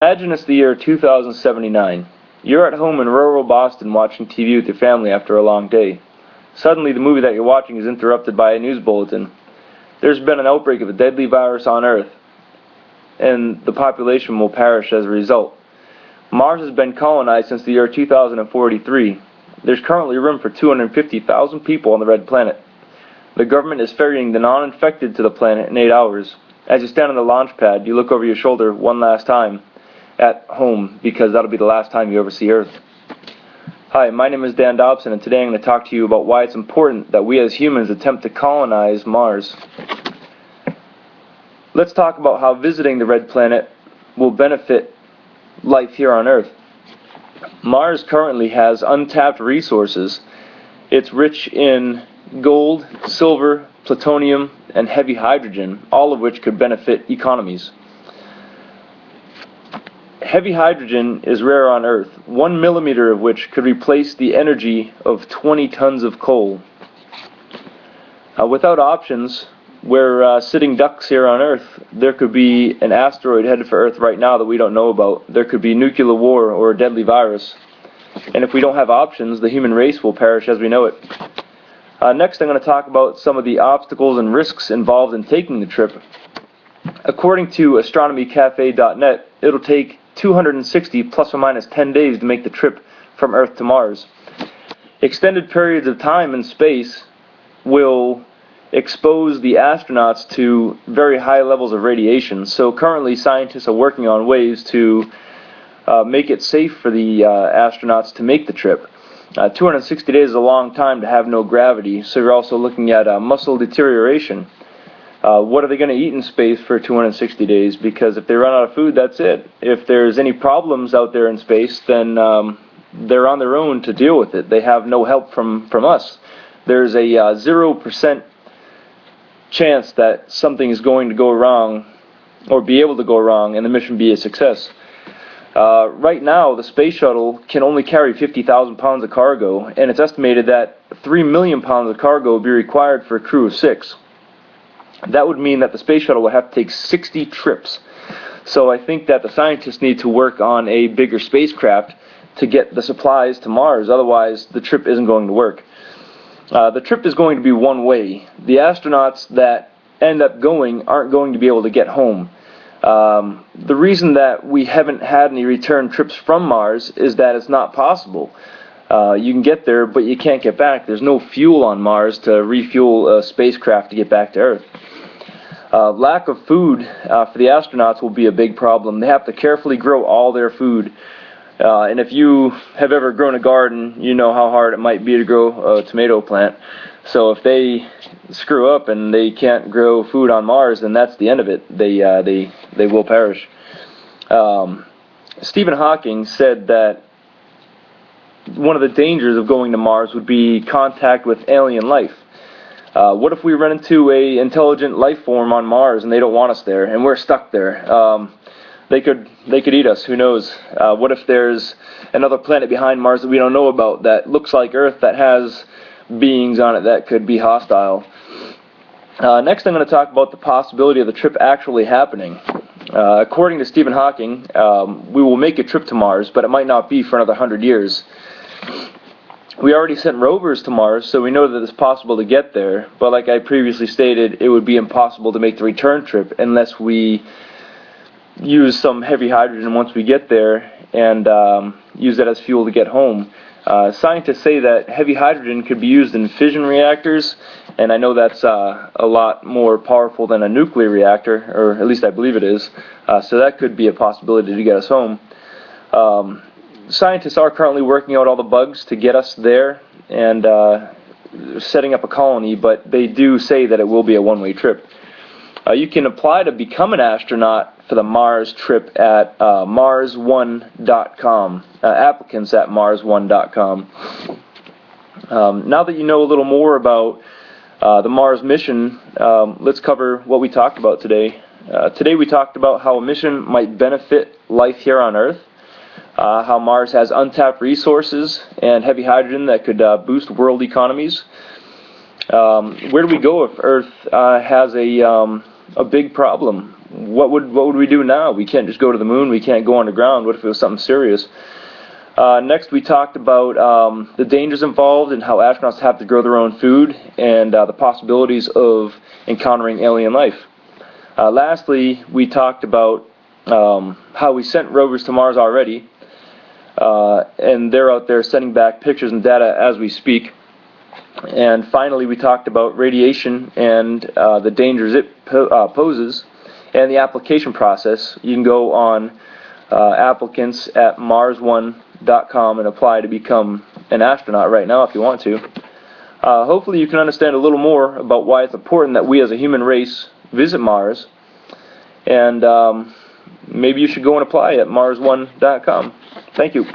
Imagine it's the year 2079. You're at home in rural Boston watching TV with your family after a long day. Suddenly, the movie that you're watching is interrupted by a news bulletin. There's been an outbreak of a deadly virus on Earth, and the population will perish as a result. Mars has been colonized since the year 2043. There's currently room for 250,000 people on the red planet. The government is ferrying the non-infected to the planet in 8 hours. As you stand on the launch pad, you look over your shoulder one last time at home, because that'll be the last time you ever see Earth. Hi, my name is Dan Dobson, and today I'm going to talk to you about why it's important that we as humans attempt to colonize Mars. Let's talk about how visiting the red planet will benefit life here on Earth. Mars currently has untapped resources. It's rich in gold, silver, plutonium, and heavy hydrogen, all of which could benefit economies. Heavy hydrogen is rare on Earth, 1 millimeter of which could replace the energy of 20 tons of coal. Without options, we're sitting ducks here on Earth. There could be an asteroid headed for Earth right now that we don't know about. There could be nuclear war or a deadly virus. And if we don't have options, the human race will perish as we know it. Next, I'm going to talk about some of the obstacles and risks involved in taking the trip. According to astronomycafe.net, it'll take 260 plus or minus 10 days to make the trip from Earth to Mars. Extended periods of time in space will expose the astronauts to very high levels of radiation. So currently scientists are working on ways to make it safe for the astronauts to make the trip. 260 days is a long time to have no gravity, so you're also looking at muscle deterioration. What are they going to eat in space for 260 days? Because if they run out of food, that's it. If there's any problems out there in space, then they're on their own to deal with it. They have no help from us. There's a 0% chance that something is going to go wrong or be able to go wrong and the mission be a success. Right now, the space shuttle can only carry 50,000 pounds of cargo, and it's estimated that 3 million pounds of cargo would be required for a crew of 6. That would mean that the space shuttle would have to take 60 trips. So I think that the scientists need to work on a bigger spacecraft to get the supplies to Mars, otherwise the trip isn't going to work. The trip is going to be one way. The astronauts that end up going aren't going to be able to get home. The reason that we haven't had any return trips from Mars is that it's not possible. You can get there, but you can't get back. There's no fuel on Mars to refuel a spacecraft to get back to Earth. Lack of food for the astronauts will be a big problem. They have to carefully grow all their food. And if you have ever grown a garden, you know how hard it might be to grow a tomato plant. So if they screw up and they can't grow food on Mars, then that's the end of it. They will perish. Stephen Hawking said that one of the dangers of going to Mars would be contact with alien life. What if we run into a intelligent life form on Mars and they don't want us there and we're stuck there? They could eat us. Who knows? What if there's another planet behind Mars that we don't know about that looks like Earth, that has beings on it that could be hostile? Next, I'm going to talk about the possibility of the trip actually happening. According to Stephen Hawking, we will make a trip to Mars, but it might not be for another 100 years. We already sent rovers to Mars, so we know that it's possible to get there, but like I previously stated, it would be impossible to make the return trip unless we use some heavy hydrogen once we get there and use that as fuel to get home. Scientists say that heavy hydrogen could be used in fission reactors, and I know that's a lot more powerful than a nuclear reactor, or at least I believe it is, so that could be a possibility to get us home. Scientists are currently working out all the bugs to get us there and setting up a colony, but they do say that it will be a one-way trip. You can apply to become an astronaut for the Mars trip at mars1.com, applicants at mars1.com. Now that you know a little more about the Mars mission, let's cover what we talked about today. Today we talked about how a mission might benefit life here on Earth, how Mars has untapped resources and heavy hydrogen that could boost world economies. Where do we go if Earth has a big problem? what would we do now? We can't just go to the moon. We can't go underground. What if it was something serious? Next, we talked about the dangers involved and how astronauts have to grow their own food and the possibilities of encountering alien life. Lastly, we talked about how we sent rovers to Mars already, and they're out there sending back pictures and data as we speak. And finally, we talked about radiation and the dangers it poses and the application process. You can go on applicants at mars1.com and apply to become an astronaut right now if you want to. Hopefully you can understand a little more about why it's important that we as a human race visit Mars, and maybe you should go and apply at mars1.com. Thank you.